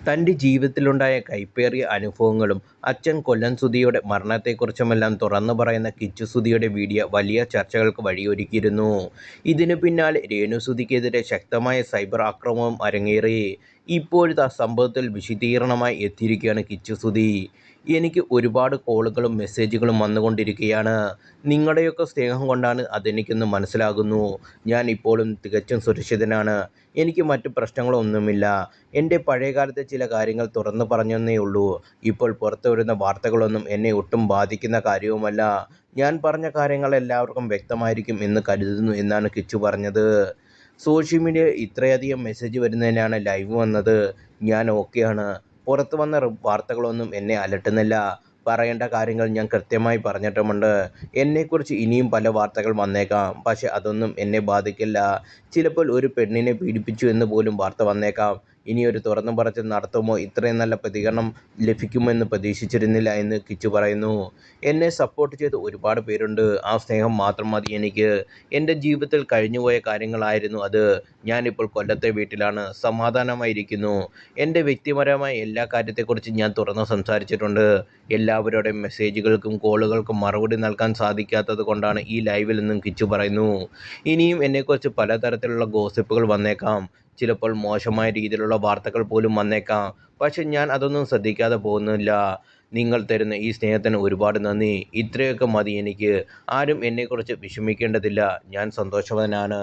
തൻ്റെ ജീവിതത്തിലുണ്ടായ കയ്പേറിയ അനുഭവങ്ങളും അച്ഛൻ കൊല്ലം സുധിയുടെ മരണത്തെക്കുറിച്ചുമെല്ലാം തുറന്നു പറയുന്ന കിച്ചു സുധിയുടെ വീഡിയോ വലിയ ചർച്ചകൾക്ക് വഴിയൊരുക്കിയിരുന്നു. ഇതിനു പിന്നാലെ രേണുസുധിക്കെതിരെ ശക്തമായ സൈബർ ആക്രമണം അരങ്ങേറി. ഇപ്പോഴിതാ സംഭവത്തിൽ വിശദീകരണമായി എത്തിയിരിക്കുകയാണ് കിച്ചു സുധി. എനിക്ക് ഒരുപാട് കോളുകളും മെസ്സേജുകളും വന്നുകൊണ്ടിരിക്കുകയാണ്. നിങ്ങളുടെയൊക്കെ സ്നേഹം കൊണ്ടാണ് അതെനിക്കെന്ന് മനസ്സിലാകുന്നു. ഞാൻ ഇപ്പോഴും തികച്ചും സുരക്ഷിതനാണ്. എനിക്ക് മറ്റു പ്രശ്നങ്ങളൊന്നുമില്ല. എൻ്റെ പഴയകാലത്തെ ചില കാര്യങ്ങൾ തുറന്നു പറഞ്ഞെന്നേ ഉള്ളൂ. ഇപ്പോൾ പുറത്തു വരുന്ന വാർത്തകളൊന്നും എന്നെ ഒട്ടും ബാധിക്കുന്ന കാര്യവുമല്ല. ഞാൻ പറഞ്ഞ കാര്യങ്ങൾ എല്ലാവർക്കും വ്യക്തമായിരിക്കും എന്ന് കരുതുന്നു എന്നാണ് കിച്ചു പറഞ്ഞത്. സോഷ്യൽ മീഡിയയിൽ ഇത്രയധികം മെസ്സേജ് വരുന്നതിനാണ് ലൈവ് വന്നത്. ഞാൻ ഓക്കെയാണ്. പുറത്തു വന്ന വാർത്തകളൊന്നും എന്നെ അലട്ടുന്നില്ല. പറയേണ്ട കാര്യങ്ങൾ ഞാൻ കൃത്യമായി പറഞ്ഞിട്ടുമുണ്ട്. എന്നെക്കുറിച്ച് ഇനിയും പല വാർത്തകൾ വന്നേക്കാം. പക്ഷേ അതൊന്നും എന്നെ ബാധിക്കില്ല. ചിലപ്പോൾ ഒരു പെണ്ണിനെ പീഡിപ്പിച്ചു എന്ന് പോലും വാർത്ത വന്നേക്കാം. ഇനിയൊരു തുറന്നു പറച്ചിൽ നടത്തുമോ ഇത്രയും നല്ല പ്രതികരണം ലഭിക്കുമെന്ന് പ്രതീക്ഷിച്ചിരുന്നില്ല എന്ന് കിച്ചു പറയുന്നു. എന്നെ സപ്പോർട്ട് ചെയ്ത് ഒരുപാട് പേരുണ്ട്. ആ സ്നേഹം മാത്രം മതി എനിക്ക്. എൻ്റെ ജീവിതത്തിൽ കഴിഞ്ഞുപോയ കാര്യങ്ങളായിരുന്നു അത്. ഞാനിപ്പോൾ കൊല്ലത്തെ വീട്ടിലാണ്. സമാധാനമായിരിക്കുന്നു. എൻ്റെ വ്യക്തിപരമായ എല്ലാ കാര്യത്തെക്കുറിച്ചും ഞാൻ തുറന്നു സംസാരിച്ചിട്ടുണ്ട്. എല്ലാവരുടെയും മെസ്സേജുകൾക്കും കോളുകൾക്കും മറുപടി നൽകാൻ സാധിക്കാത്തത് കൊണ്ടാണ് ഈ ലൈവിൽ നിന്നും കിച്ചു പറയുന്നു. ഇനിയും എന്നെക്കുറിച്ച് പലതരത്തിലുള്ള ഗോസിപ്പുകൾ വന്നേക്കാം. ചിലപ്പോൾ മോശമായ രീതിയിലുള്ള വാർത്തകൾ പോലും വന്നേക്കാം. പക്ഷെ ഞാൻ അതൊന്നും ശ്രദ്ധിക്കാതെ പോകുന്നില്ല. നിങ്ങൾ തരുന്ന ഈ സ്നേഹത്തിന് ഒരുപാട് നന്ദി. ഇത്രയൊക്കെ മതി എനിക്ക്. ആരും എന്നെക്കുറിച്ച് വിഷമിക്കേണ്ടതില്ല. ഞാൻ സന്തോഷവാനാണ്.